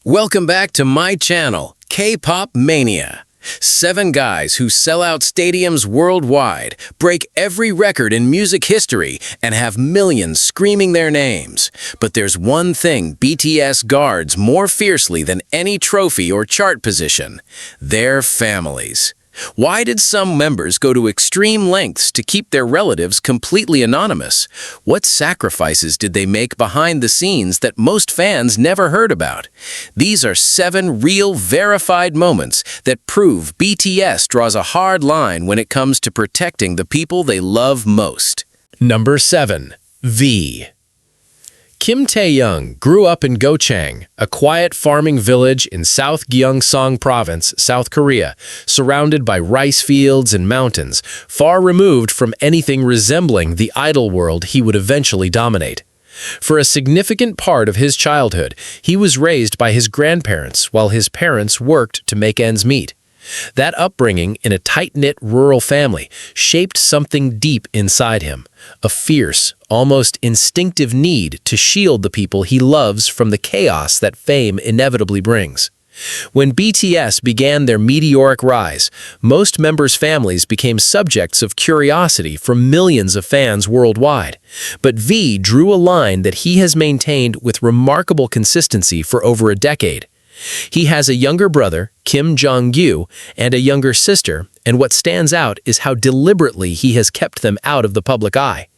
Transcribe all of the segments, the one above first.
Welcome back to my channel, K-pop Mania. 7 guys who sell out stadiums worldwide, break every record in music history, and have millions screaming their names. But there's one thing BTS guards more fiercely than any trophy or chart position: their families. Why did some members go to extreme lengths to keep their relatives completely anonymous? What sacrifices did they make behind the scenes that most fans never heard about? These are 7 real, verified moments that prove BTS draws a hard line when it comes to protecting the people they love most. Number 7. V. Kim Tae-young grew up in Gochang, a quiet farming village in South Gyeongsang Province, South Korea, surrounded by rice fields and mountains, far removed from anything resembling the idol world he would eventually dominate. For a significant part of his childhood, he was raised by his grandparents while his parents worked to make ends meet. That upbringing in a tight-knit rural family shaped something deep inside him, a fierce, almost instinctive need to shield the people he loves from the chaos that fame inevitably brings. When BTS began their meteoric rise, most members' families became subjects of curiosity from millions of fans worldwide. But V drew a line that he has maintained with remarkable consistency for over a decade. He has a younger brother, Kim Jong-gyu, and a younger sister, and what stands out is how deliberately he has kept them out of the public eye.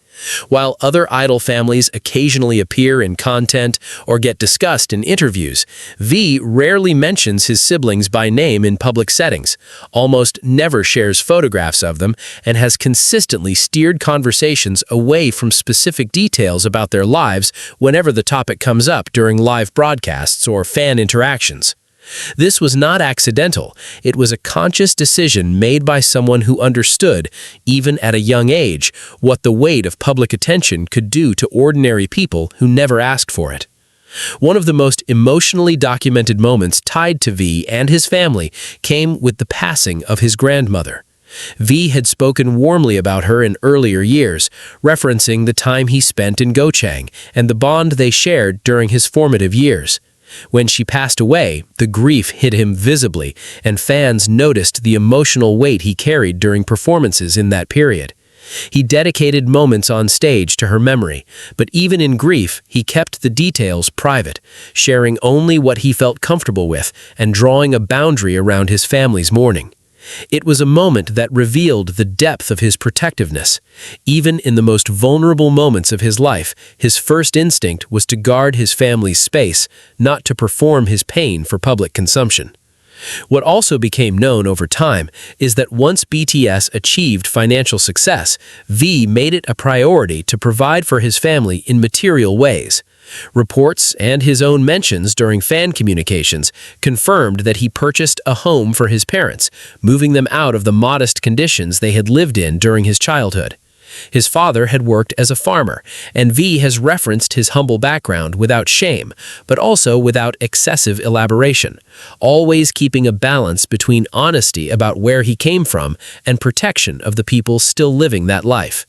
While other idol families occasionally appear in content or get discussed in interviews, V rarely mentions his siblings by name in public settings, almost never shares photographs of them, and has consistently steered conversations away from specific details about their lives whenever the topic comes up during live broadcasts or fan interactions. This was not accidental. It was a conscious decision made by someone who understood, even at a young age, what the weight of public attention could do to ordinary people who never asked for it. One of the most emotionally documented moments tied to V and his family came with the passing of his grandmother. V had spoken warmly about her in earlier years, referencing the time he spent in Gochang and the bond they shared during his formative years. When she passed away, the grief hit him visibly, and fans noticed the emotional weight he carried during performances in that period. He dedicated moments on stage to her memory, but even in grief, he kept the details private, sharing only what he felt comfortable with and drawing a boundary around his family's mourning. It was a moment that revealed the depth of his protectiveness. Even in the most vulnerable moments of his life, his first instinct was to guard his family's space, not to perform his pain for public consumption. What also became known over time is that once BTS achieved financial success, V made it a priority to provide for his family in material ways. Reports and his own mentions during fan communications confirmed that he purchased a home for his parents, moving them out of the modest conditions they had lived in during his childhood. His father had worked as a farmer, and V has referenced his humble background without shame, but also without excessive elaboration, always keeping a balance between honesty about where he came from and protection of the people still living that life.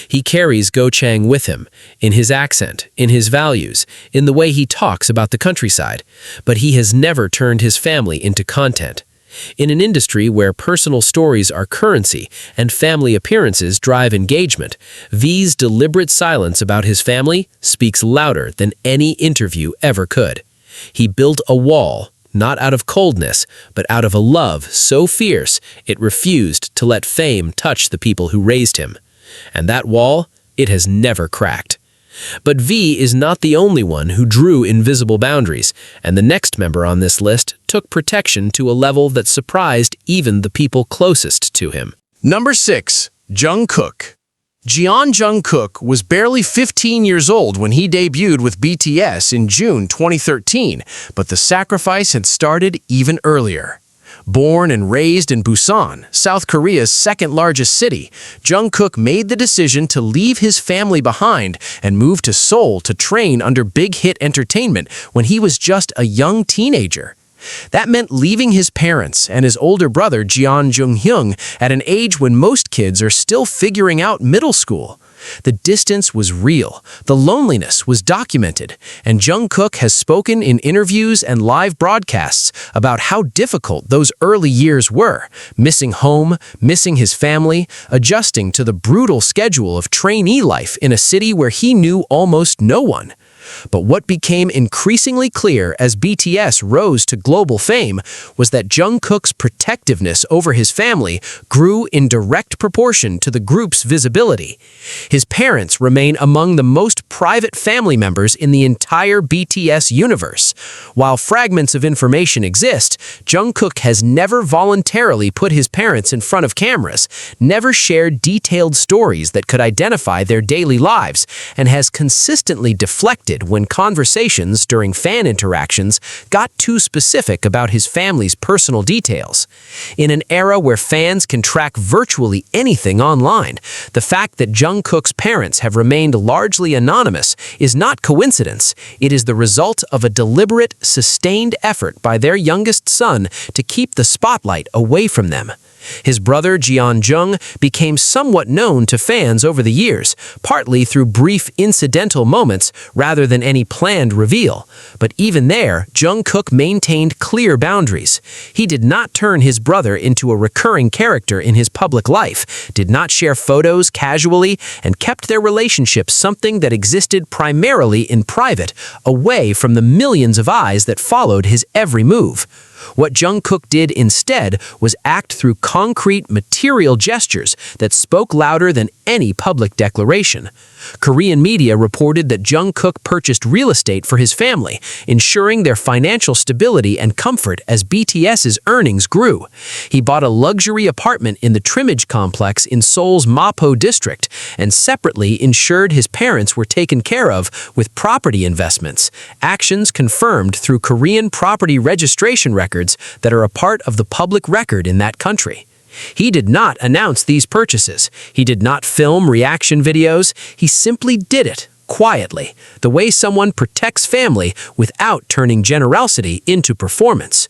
He carries Gochang with him, in his accent, in his values, in the way he talks about the countryside, but he has never turned his family into content. In an industry where personal stories are currency and family appearances drive engagement, V's deliberate silence about his family speaks louder than any interview ever could. He built a wall, not out of coldness, but out of a love so fierce it refused to let fame touch the people who raised him. And that wall, it has never cracked. But V is not the only one who drew invisible boundaries, and the next member on this list took protection to a level that surprised even the people closest to him. Number 6. Jungkook. Jungkook was barely 15 years old when he debuted with BTS in June 2013, but the sacrifice had started even earlier. Born and raised in Busan, South Korea's second-largest city, Jungkook made the decision to leave his family behind and move to Seoul to train under Big Hit Entertainment when he was just a young teenager. That meant leaving his parents and his older brother Jeon Jung-hyung at an age when most kids are still figuring out middle school. The distance was real, the loneliness was documented, and Jungkook has spoken in interviews and live broadcasts about how difficult those early years were, missing home, missing his family, adjusting to the brutal schedule of trainee life in a city where he knew almost no one. But what became increasingly clear as BTS rose to global fame was that Jungkook's protectiveness over his family grew in direct proportion to the group's visibility. His parents remain among the most private family members in the entire BTS universe. While fragments of information exist, Jungkook has never voluntarily put his parents in front of cameras, never shared detailed stories that could identify their daily lives, and has consistently deflected when conversations during fan interactions got too specific about his family's personal details. In an era where fans can track virtually anything online, the fact that Jungkook's parents have remained largely anonymous is not coincidence. It is the result of a deliberate, sustained effort by their youngest son to keep the spotlight away from them. His brother Jung became somewhat known to fans over the years, partly through brief incidental moments rather than any planned reveal. But even there, Jungkook maintained clear boundaries. He did not turn his brother into a recurring character in his public life, did not share photos casually, and kept their relationship something that existed primarily in private, away from the millions of eyes that followed his every move. What Jungkook did instead was act through concrete material gestures that spoke louder than any public declaration. Korean media reported that Jungkook purchased real estate for his family, ensuring their financial stability and comfort as BTS's earnings grew. He bought a luxury apartment in the Trimage complex in Seoul's Mapo district and separately ensured his parents were taken care of with property investments, actions confirmed through Korean property registration records that are a part of the public record in that country. He did not announce these purchases. He did not film reaction videos. He simply did it, quietly, the way someone protects family without turning generosity into performance.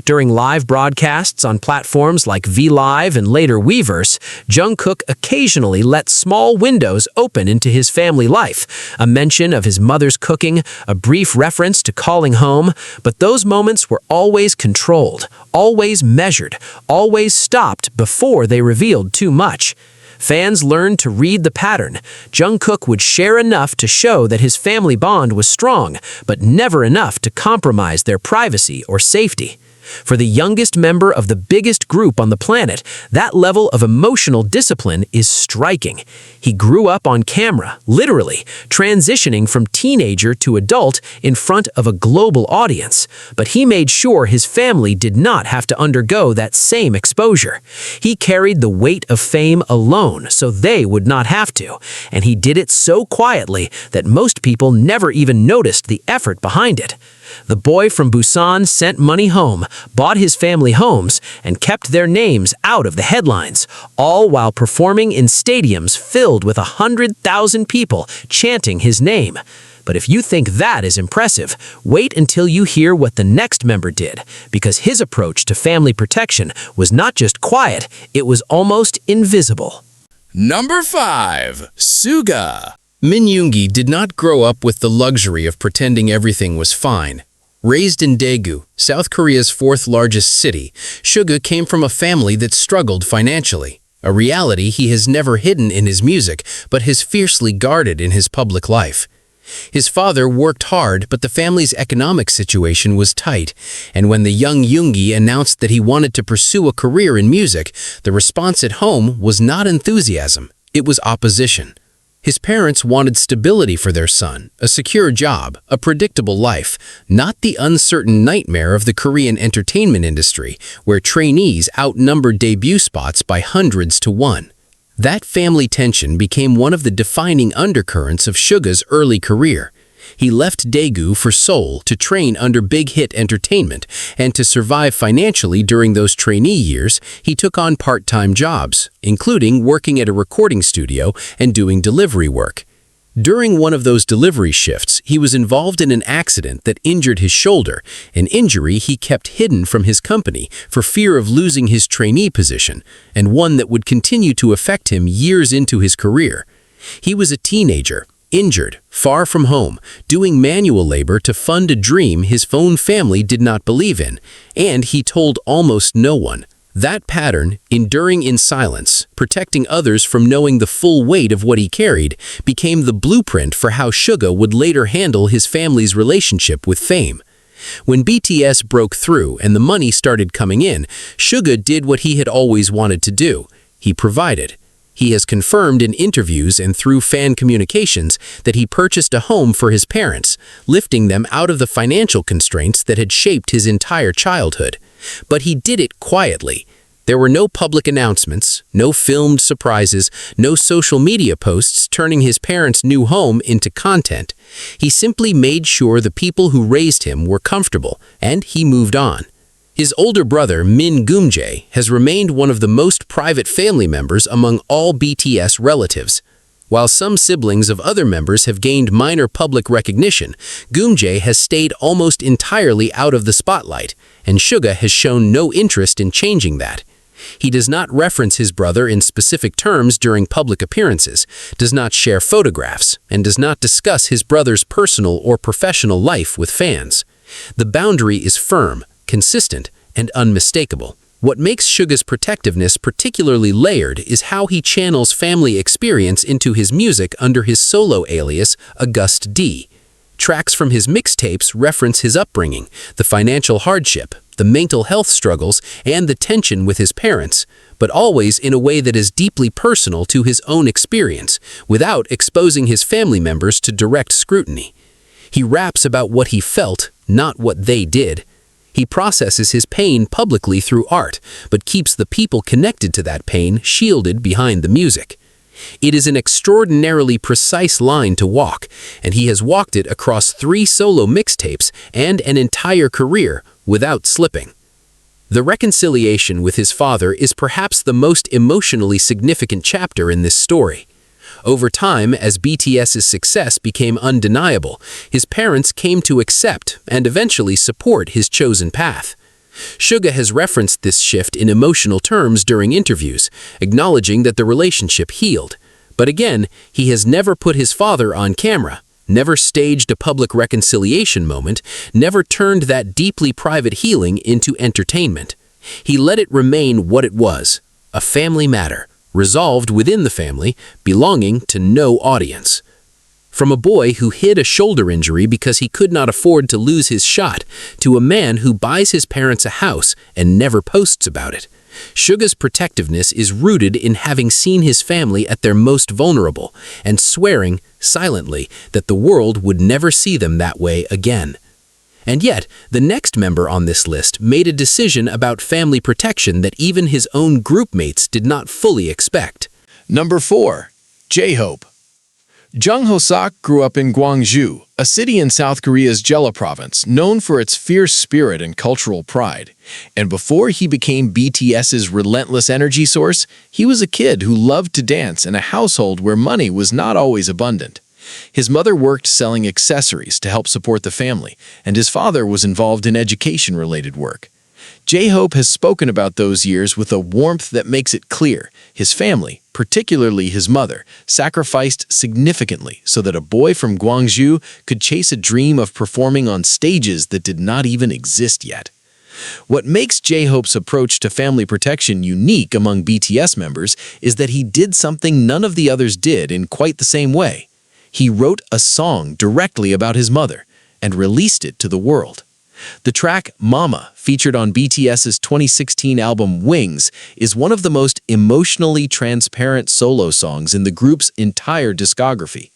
During live broadcasts on platforms like VLive and later Weverse, Jungkook occasionally let small windows open into his family life, a mention of his mother's cooking, a brief reference to calling home, but those moments were always controlled, always measured, always stopped before they revealed too much. Fans learned to read the pattern. Jungkook would share enough to show that his family bond was strong, but never enough to compromise their privacy or safety. For the youngest member of the biggest group on the planet, that level of emotional discipline is striking. He grew up on camera, literally, transitioning from teenager to adult in front of a global audience. But he made sure his family did not have to undergo that same exposure. He carried the weight of fame alone so they would not have to, and he did it so quietly that most people never even noticed the effort behind it. The boy from Busan sent money home, bought his family homes, and kept their names out of the headlines, all while performing in stadiums filled with 100,000 people chanting his name. But if you think that is impressive, wait until you hear what the next member did, because his approach to family protection was not just quiet, it was almost invisible. Number 5. Suga. Min Yoongi did not grow up with the luxury of pretending everything was fine. Raised in Daegu, South Korea's fourth largest city, Suga came from a family that struggled financially, a reality he has never hidden in his music but has fiercely guarded in his public life. His father worked hard, but the family's economic situation was tight, and when the young Yoongi announced that he wanted to pursue a career in music, the response at home was not enthusiasm, it was opposition. His parents wanted stability for their son, a secure job, a predictable life, not the uncertain nightmare of the Korean entertainment industry, where trainees outnumbered debut spots by hundreds to one. That family tension became one of the defining undercurrents of Suga's early career. He left Daegu for Seoul to train under Big Hit Entertainment, and to survive financially during those trainee years, he took on part-time jobs, including working at a recording studio and doing delivery work. During one of those delivery shifts, he was involved in an accident that injured his shoulder, an injury he kept hidden from his company for fear of losing his trainee position, and one that would continue to affect him years into his career. He was a teenager, injured, far from home, doing manual labor to fund a dream his own family did not believe in, and he told almost no one. That pattern, enduring in silence, protecting others from knowing the full weight of what he carried, became the blueprint for how Suga would later handle his family's relationship with fame. When BTS broke through and the money started coming in, Suga did what he had always wanted to do. He provided. He has confirmed in interviews and through fan communications that he purchased a home for his parents, lifting them out of the financial constraints that had shaped his entire childhood. But he did it quietly. There were no public announcements, no filmed surprises, no social media posts turning his parents' new home into content. He simply made sure the people who raised him were comfortable, and he moved on. His older brother, Min Geumjae, has remained one of the most private family members among all BTS relatives. While some siblings of other members have gained minor public recognition, Geumjae has stayed almost entirely out of the spotlight, and Suga has shown no interest in changing that. He does not reference his brother in specific terms during public appearances, does not share photographs, and does not discuss his brother's personal or professional life with fans. The boundary is firm, consistent, and unmistakable. What makes Suga's protectiveness particularly layered is how he channels family experience into his music under his solo alias, August D. Tracks from his mixtapes reference his upbringing, the financial hardship, the mental health struggles, and the tension with his parents, but always in a way that is deeply personal to his own experience, without exposing his family members to direct scrutiny. He raps about what he felt, not what they did. He processes his pain publicly through art, but keeps the people connected to that pain shielded behind the music. It is an extraordinarily precise line to walk, and he has walked it across 3 solo mixtapes and an entire career without slipping. The reconciliation with his father is perhaps the most emotionally significant chapter in this story. Over time, as BTS's success became undeniable, his parents came to accept and eventually support his chosen path. Suga has referenced this shift in emotional terms during interviews, acknowledging that the relationship healed. But again, he has never put his father on camera, never staged a public reconciliation moment, never turned that deeply private healing into entertainment. He let it remain what it was, a family matter, resolved within the family, belonging to no audience. From a boy who hid a shoulder injury because he could not afford to lose his shot, to a man who buys his parents a house and never posts about it, Suga's protectiveness is rooted in having seen his family at their most vulnerable and swearing, silently, that the world would never see them that way again. And yet, the next member on this list made a decision about family protection that even his own groupmates did not fully expect. Number 4. J-Hope. Jungkook grew up in Gwangju, a city in South Korea's Jeolla province, known for its fierce spirit and cultural pride. And before he became BTS's relentless energy source, he was a kid who loved to dance in a household where money was not always abundant. His mother worked selling accessories to help support the family, and his father was involved in education-related work. J-Hope has spoken about those years with a warmth that makes it clear his family, particularly his mother, sacrificed significantly so that a boy from Gwangju could chase a dream of performing on stages that did not even exist yet. What makes J-Hope's approach to family protection unique among BTS members is that he did something none of the others did in quite the same way. He wrote a song directly about his mother and released it to the world. The track Mama, featured on BTS's 2016 album Wings, is one of the most emotionally transparent solo songs in the group's entire discography.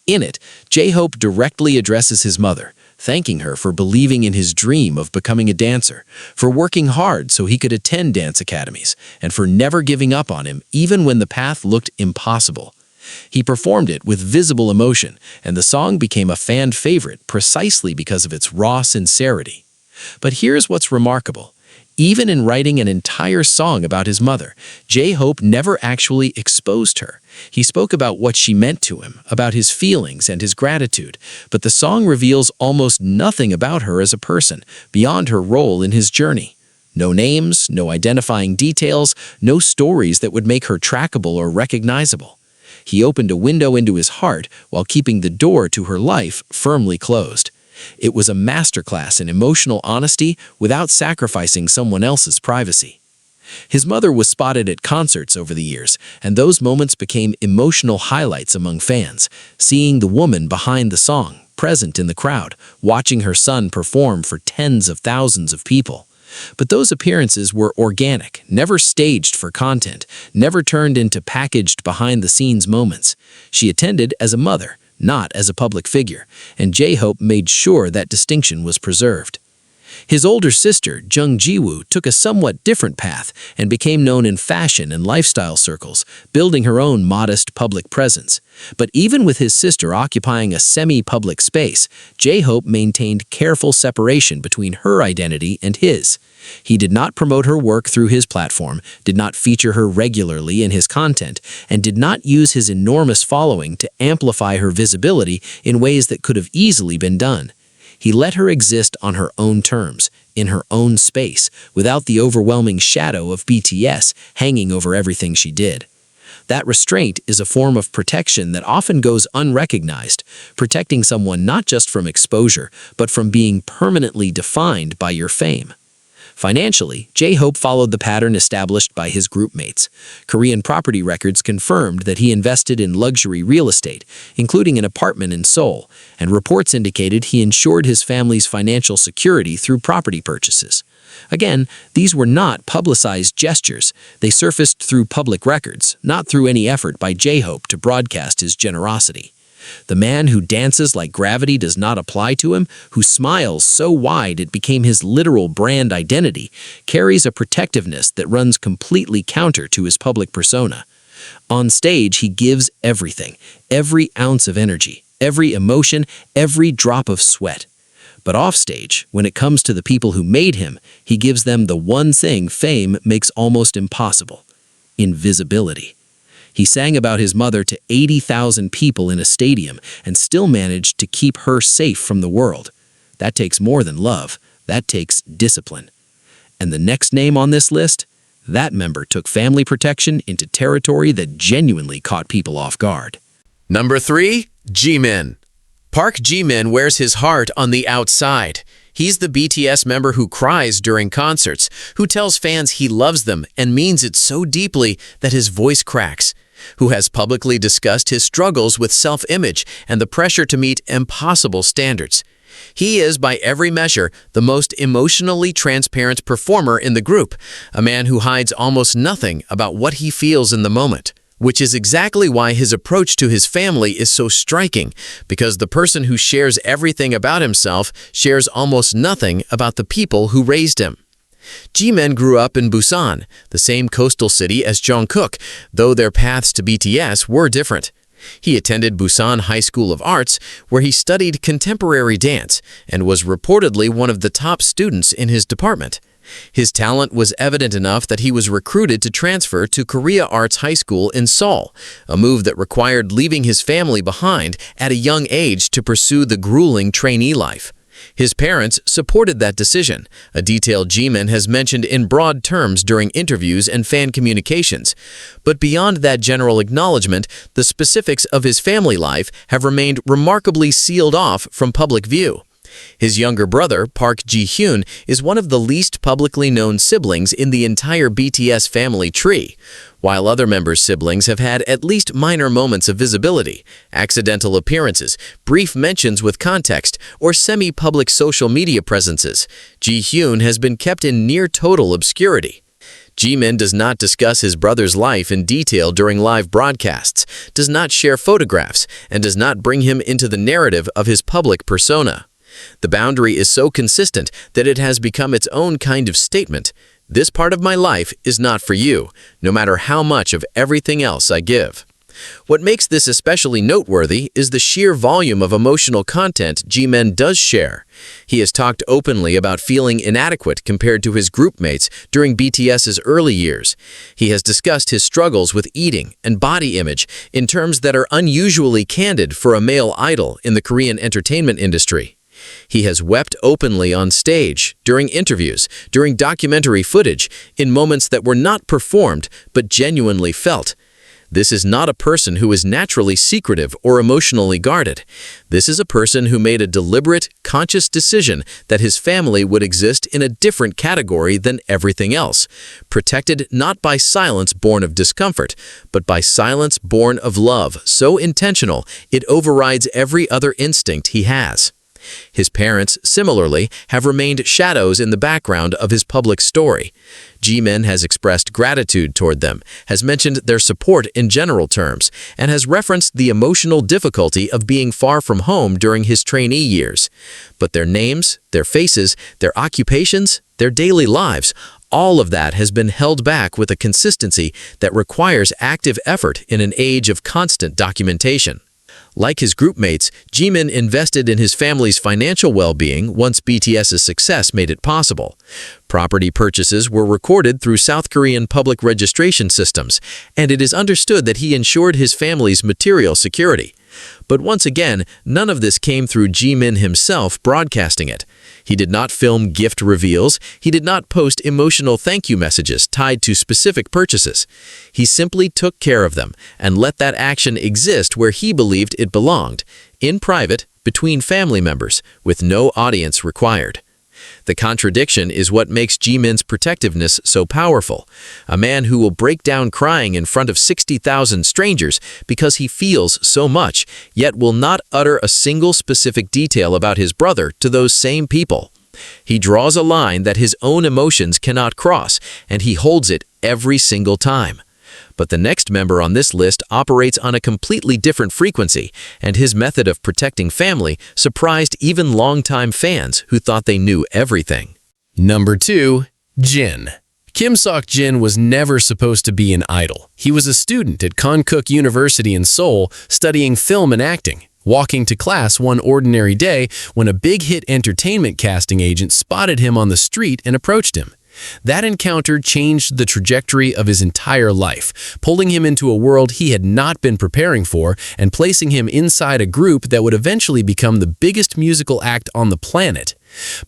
In it, J-Hope directly addresses his mother, thanking her for believing in his dream of becoming a dancer, for working hard so he could attend dance academies, and for never giving up on him even when the path looked impossible. He performed it with visible emotion, and the song became a fan favorite precisely because of its raw sincerity. But here's what's remarkable. Even in writing an entire song about his mother, J-Hope never actually exposed her. He spoke about what she meant to him, about his feelings and his gratitude, but the song reveals almost nothing about her as a person, beyond her role in his journey. No names, no identifying details, no stories that would make her trackable or recognizable. He opened a window into his heart while keeping the door to her life firmly closed. It was a masterclass in emotional honesty without sacrificing someone else's privacy. His mother was spotted at concerts over the years, and those moments became emotional highlights among fans, seeing the woman behind the song, present in the crowd, watching her son perform for tens of thousands of people. But those appearances were organic, never staged for content, never turned into packaged behind-the-scenes moments. She attended as a mother, not as a public figure, and J-Hope made sure that distinction was preserved. His older sister, Jung Ji-woo, took a somewhat different path and became known in fashion and lifestyle circles, building her own modest public presence. But even with his sister occupying a semi-public space, J-Hope maintained careful separation between her identity and his. He did not promote her work through his platform, did not feature her regularly in his content, and did not use his enormous following to amplify her visibility in ways that could have easily been done. He let her exist on her own terms, in her own space, without the overwhelming shadow of BTS hanging over everything she did. That restraint is a form of protection that often goes unrecognized, protecting someone not just from exposure, but from being permanently defined by your fame. Financially, J-Hope followed the pattern established by his groupmates. Korean property records confirmed that he invested in luxury real estate, including an apartment in Seoul, and reports indicated he ensured his family's financial security through property purchases. Again, these were not publicized gestures. They surfaced through public records, not through any effort by J-Hope to broadcast his generosity. The man who dances like gravity does not apply to him, who smiles so wide it became his literal brand identity, carries a protectiveness that runs completely counter to his public persona. On stage, he gives everything, every ounce of energy, every emotion, every drop of sweat. But offstage, when it comes to the people who made him, he gives them the one thing fame makes almost impossible: invisibility. He sang about his mother to 80,000 people in a stadium and still managed to keep her safe from the world. That takes more than love. That takes discipline. And the next name on this list? That member took family protection into territory that genuinely caught people off guard. Number 3. Jimin. Park Jimin wears his heart on the outside. He's the BTS member who cries during concerts, who tells fans he loves them and means it so deeply that his voice cracks, who has publicly discussed his struggles with self-image and the pressure to meet impossible standards. He is, by every measure, the most emotionally transparent performer in the group, a man who hides almost nothing about what he feels in the moment. Which is exactly why his approach to his family is so striking, because the person who shares everything about himself shares almost nothing about the people who raised him. Jimin grew up in Busan, the same coastal city as Jungkook, though their paths to BTS were different. He attended Busan High School of Arts, where he studied contemporary dance and was reportedly one of the top students in his department. His talent was evident enough that he was recruited to transfer to Korea Arts High School in Seoul, a move that required leaving his family behind at a young age to pursue the grueling trainee life. His parents supported that decision, a detail Jimin has mentioned in broad terms during interviews and fan communications. But beyond that general acknowledgement, the specifics of his family life have remained remarkably sealed off from public view. His younger brother, Park Ji-hyun, is one of the least publicly known siblings in the entire BTS family tree, while other members' siblings have had at least minor moments of visibility, accidental appearances, brief mentions with context, or semi-public social media presences. Ji-hyun has been kept in near total obscurity. Jimin does not discuss his brother's life in detail during live broadcasts, does not share photographs, and does not bring him into the narrative of his public persona. The boundary is so consistent that it has become its own kind of statement. This part of my life is not for you, no matter how much of everything else I give. What makes this especially noteworthy is the sheer volume of emotional content Jimin does share. He has talked openly about feeling inadequate compared to his groupmates during BTS's early years. He has discussed his struggles with eating and body image in terms that are unusually candid for a male idol in the Korean entertainment industry. He has wept openly on stage, during interviews, during documentary footage, in moments that were not performed but genuinely felt. This is not a person who is naturally secretive or emotionally guarded. This is a person who made a deliberate, conscious decision that his family would exist in a different category than everything else, protected not by silence born of discomfort, but by silence born of love, so intentional it overrides every other instinct he has. His parents, similarly, have remained shadows in the background of his public story. Jimin has expressed gratitude toward them, has mentioned their support in general terms, and has referenced the emotional difficulty of being far from home during his trainee years. But their names, their faces, their occupations, their daily lives, all of that has been held back with a consistency that requires active effort in an age of constant documentation. Like his groupmates, Jimin invested in his family's financial well-being once BTS's success made it possible. Property purchases were recorded through South Korean public registration systems, and it is understood that he ensured his family's material security. But once again, none of this came through Jimin himself broadcasting it. He did not film gift reveals, he did not post emotional thank you messages tied to specific purchases. He simply took care of them and let that action exist where he believed it belonged, in private, between family members, with no audience required. The contradiction is what makes Jimin's protectiveness so powerful. A man who will break down crying in front of 60,000 strangers because he feels so much, yet will not utter a single specific detail about his brother to those same people. He draws a line that his own emotions cannot cross, and he holds it every single time. But the next member on this list operates on a completely different frequency, and his method of protecting family surprised even longtime fans who thought they knew everything. Number 2. Jin. Kim Sok-jin was never supposed to be an idol. He was a student at Jungkook University in Seoul studying film and acting, walking to class one ordinary day when a big-hit entertainment casting agent spotted him on the street and approached him. That encounter changed the trajectory of his entire life, pulling him into a world he had not been preparing for and placing him inside a group that would eventually become the biggest musical act on the planet.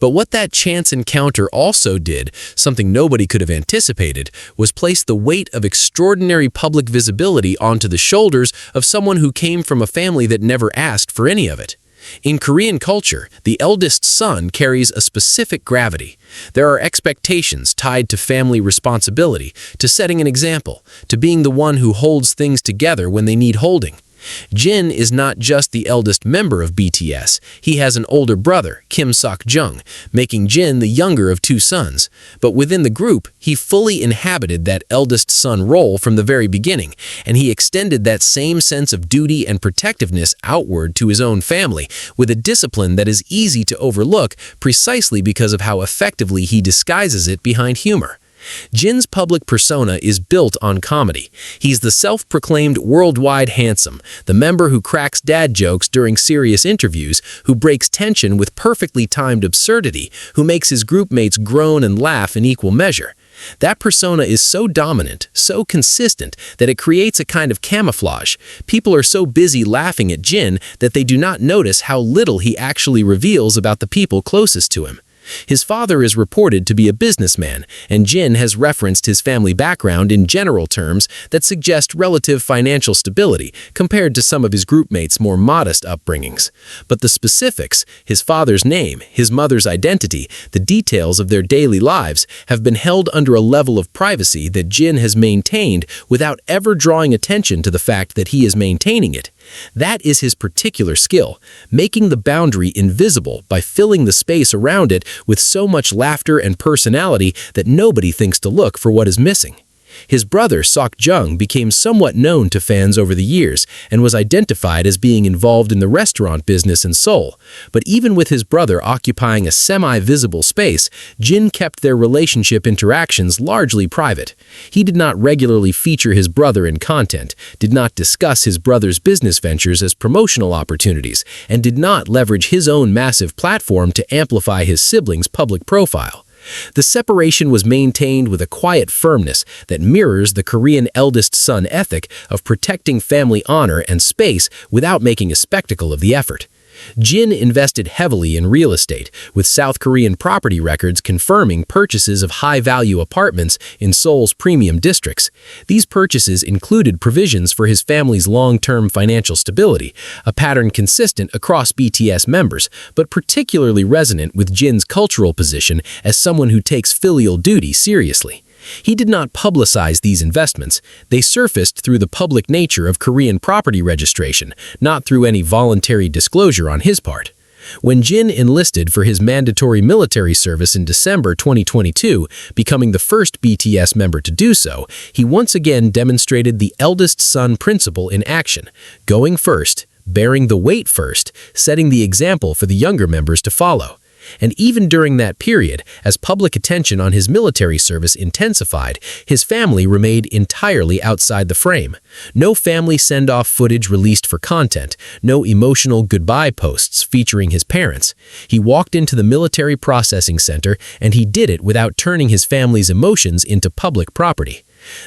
But what that chance encounter also did, something nobody could have anticipated, was place the weight of extraordinary public visibility onto the shoulders of someone who came from a family that never asked for any of it. In Korean culture, the eldest son carries a specific gravity. There are expectations tied to family responsibility, to setting an example, to being the one who holds things together when they need holding. Jin is not just the eldest member of BTS, he has an older brother, Kim Sok-jung, making Jin the younger of two sons. But within the group, he fully inhabited that eldest son role from the very beginning, and he extended that same sense of duty and protectiveness outward to his own family, with a discipline that is easy to overlook precisely because of how effectively he disguises it behind humor. Jin's public persona is built on comedy. He's the self-proclaimed worldwide handsome, the member who cracks dad jokes during serious interviews, who breaks tension with perfectly timed absurdity, who makes his groupmates groan and laugh in equal measure. That persona is so dominant, so consistent, that it creates a kind of camouflage. People are so busy laughing at Jin that they do not notice how little he actually reveals about the people closest to him. His father is reported to be a businessman, and Jin has referenced his family background in general terms that suggest relative financial stability compared to some of his groupmates' more modest upbringings. But the specifics, his father's name, his mother's identity, the details of their daily lives, have been held under a level of privacy that Jin has maintained without ever drawing attention to the fact that he is maintaining it. That is his particular skill, making the boundary invisible by filling the space around it with so much laughter and personality that nobody thinks to look for what is missing. His brother, Sok-jung, became somewhat known to fans over the years and was identified as being involved in the restaurant business in Seoul. But even with his brother occupying a semi-visible space, Jin kept their relationship interactions largely private. He did not regularly feature his brother in content, did not discuss his brother's business ventures as promotional opportunities, and did not leverage his own massive platform to amplify his siblings' public profile. The separation was maintained with a quiet firmness that mirrors the Korean eldest son ethic of protecting family honor and space without making a spectacle of the effort. Jin invested heavily in real estate, with South Korean property records confirming purchases of high-value apartments in Seoul's premium districts. These purchases included provisions for his family's long-term financial stability, a pattern consistent across BTS members, but particularly resonant with Jin's cultural position as someone who takes filial duty seriously. He did not publicize these investments. They surfaced through the public nature of Korean property registration, not through any voluntary disclosure on his part. When Jin enlisted for his mandatory military service in December 2022, becoming the first BTS member to do so, he once again demonstrated the eldest son principle in action, going first, bearing the weight first, setting the example for the younger members to follow. And even during that period, as public attention on his military service intensified, his family remained entirely outside the frame. No family send-off footage released for content, no emotional goodbye posts featuring his parents. He walked into the military processing center, and he did it without turning his family's emotions into public property.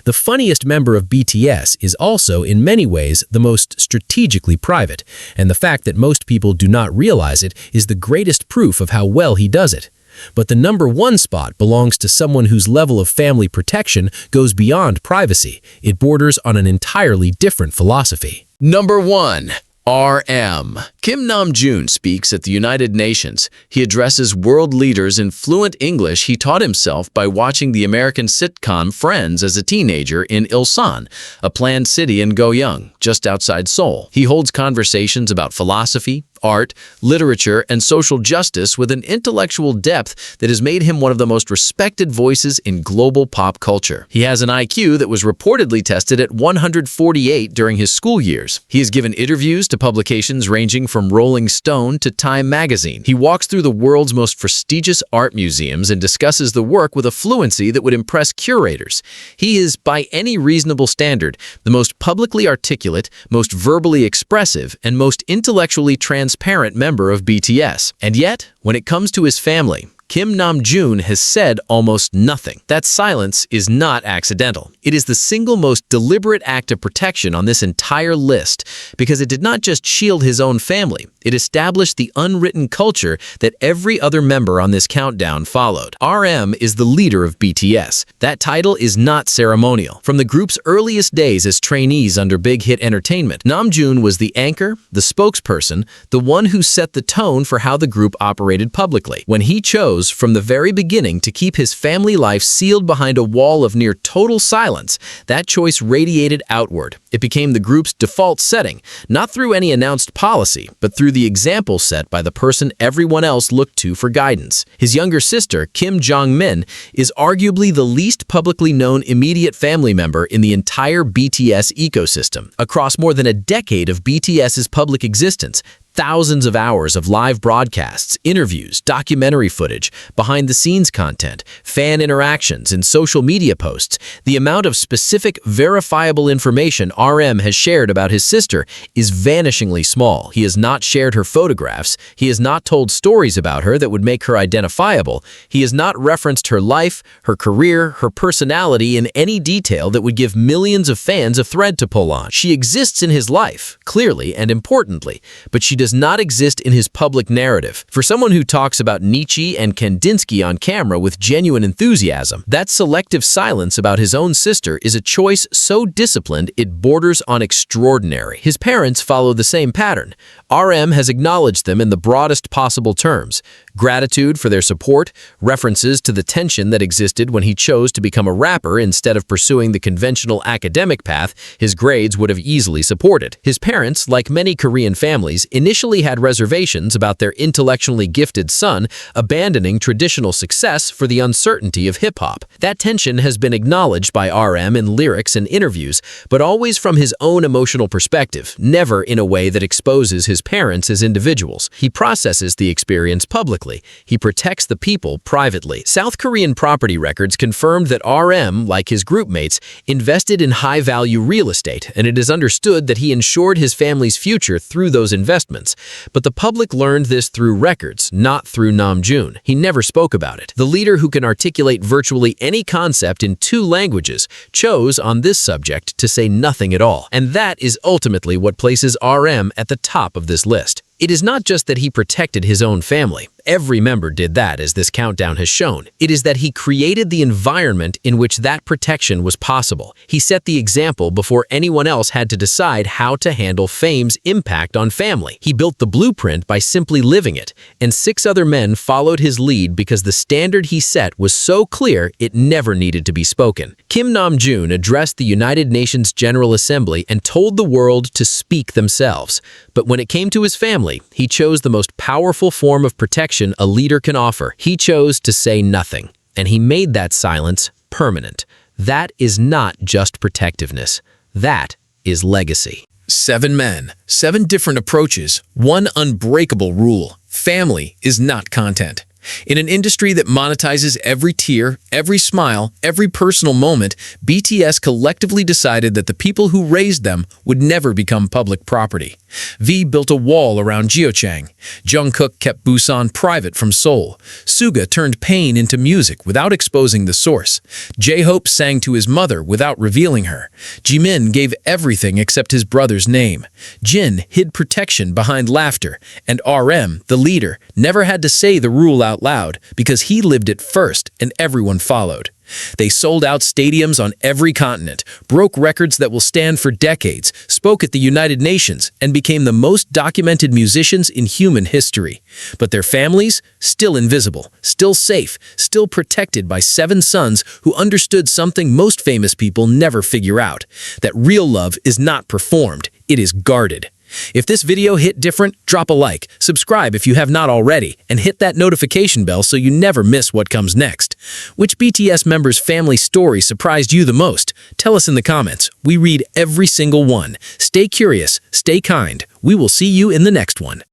The funniest member of BTS is also, in many ways, the most strategically private, and the fact that most people do not realize it is the greatest proof of how well he does it. But the number one spot belongs to someone whose level of family protection goes beyond privacy. It borders on an entirely different philosophy. Number 1. RM. Kim Namjoon speaks at the United Nations. He addresses world leaders in fluent English he taught himself by watching the American sitcom Friends as a teenager in Ilsan, a planned city in Goyeong, just outside Seoul. He holds conversations about philosophy, art, literature, and social justice with an intellectual depth that has made him one of the most respected voices in global pop culture. He has an IQ that was reportedly tested at 148 during his school years. He has given interviews to publications ranging from Rolling Stone to Time magazine. He walks through the world's most prestigious art museums and discusses the work with a fluency that would impress curators. He is, by any reasonable standard, the most publicly articulate, most verbally expressive, and most intellectually transparent member of BTS. And yet, when it comes to his family, Kim Namjoon has said almost nothing. That silence is not accidental. It is the single most deliberate act of protection on this entire list because it did not just shield his own family, it established the unwritten culture that every other member on this countdown followed. RM is the leader of BTS. That title is not ceremonial. From the group's earliest days as trainees under Big Hit Entertainment, Namjoon was the anchor, the spokesperson, the one who set the tone for how the group operated publicly. When he chose from the very beginning to keep his family life sealed behind a wall of near total silence, that choice radiated outward. It became the group's default setting, not through any announced policy, but through the example set by the person everyone else looked to for guidance. His younger sister, Kim Jong-min, is arguably the least publicly known immediate family member in the entire BTS ecosystem. Across more than a decade of BTS's public existence, thousands of hours of live broadcasts, interviews, documentary footage, behind-the-scenes content, fan interactions, and social media posts, the amount of specific, verifiable information RM has shared about his sister is vanishingly small. He has not shared her photographs. He has not told stories about her that would make her identifiable. He has not referenced her life, her career, her personality in any detail that would give millions of fans a thread to pull on. She exists in his life, clearly and importantly, but she does not exist in his public narrative. For someone who talks about Nietzsche and Kandinsky on camera with genuine enthusiasm, that selective silence about his own sister is a choice so disciplined it borders on extraordinary. His parents follow the same pattern. RM has acknowledged them in the broadest possible terms. Gratitude for their support, references to the tension that existed when he chose to become a rapper instead of pursuing the conventional academic path his grades would have easily supported. His parents, like many Korean families, initially had reservations about their intellectually gifted son abandoning traditional success for the uncertainty of hip-hop. That tension has been acknowledged by RM in lyrics and interviews, but always from his own emotional perspective, never in a way that exposes his parents as individuals. He processes the experience publicly. He protects the people privately. South Korean property records confirmed that RM, like his groupmates, invested in high-value real estate, and it is understood that he ensured his family's future through those investments. But the public learned this through records, not through Namjoon. He never spoke about it. The leader who can articulate virtually any concept in 2 languages chose, on this subject, to say nothing at all. And that is ultimately what places RM at the top of this list. It is not just that he protected his own family. Every member did that, as this countdown has shown. It is that he created the environment in which that protection was possible. He set the example before anyone else had to decide how to handle fame's impact on family. He built the blueprint by simply living it, and 6 other men followed his lead because the standard he set was so clear it never needed to be spoken. Kim Namjoon addressed the United Nations General Assembly and told the world to speak themselves. But when it came to his family, he chose the most powerful form of protection a leader can offer. He chose to say nothing, and he made that silence permanent. That is not just protectiveness. That is legacy. 7 men, 7 different approaches, 1 unbreakable rule. Family is not content. In an industry that monetizes every tear, every smile, every personal moment, BTS collectively decided that the people who raised them would never become public property. V built a wall around Jeochang. Jungkook kept Busan private from Seoul. Suga turned pain into music without exposing the source. J-Hope sang to his mother without revealing her. Jimin gave everything except his brother's name. Jin hid protection behind laughter. And RM, the leader, never had to say the rule out loud because he lived it first and everyone followed. They sold out stadiums on every continent, broke records that will stand for decades, spoke at the United Nations, and became the most documented musicians in human history. But their families? Still invisible, still safe, still protected by 7 sons who understood something most famous people never figure out, that real love is not performed, it is guarded. If this video hit different, drop a like, subscribe if you have not already, and hit that notification bell so you never miss what comes next. Which BTS member's family story surprised you the most? Tell us in the comments. We read every single one. Stay curious, stay kind. We will see you in the next one.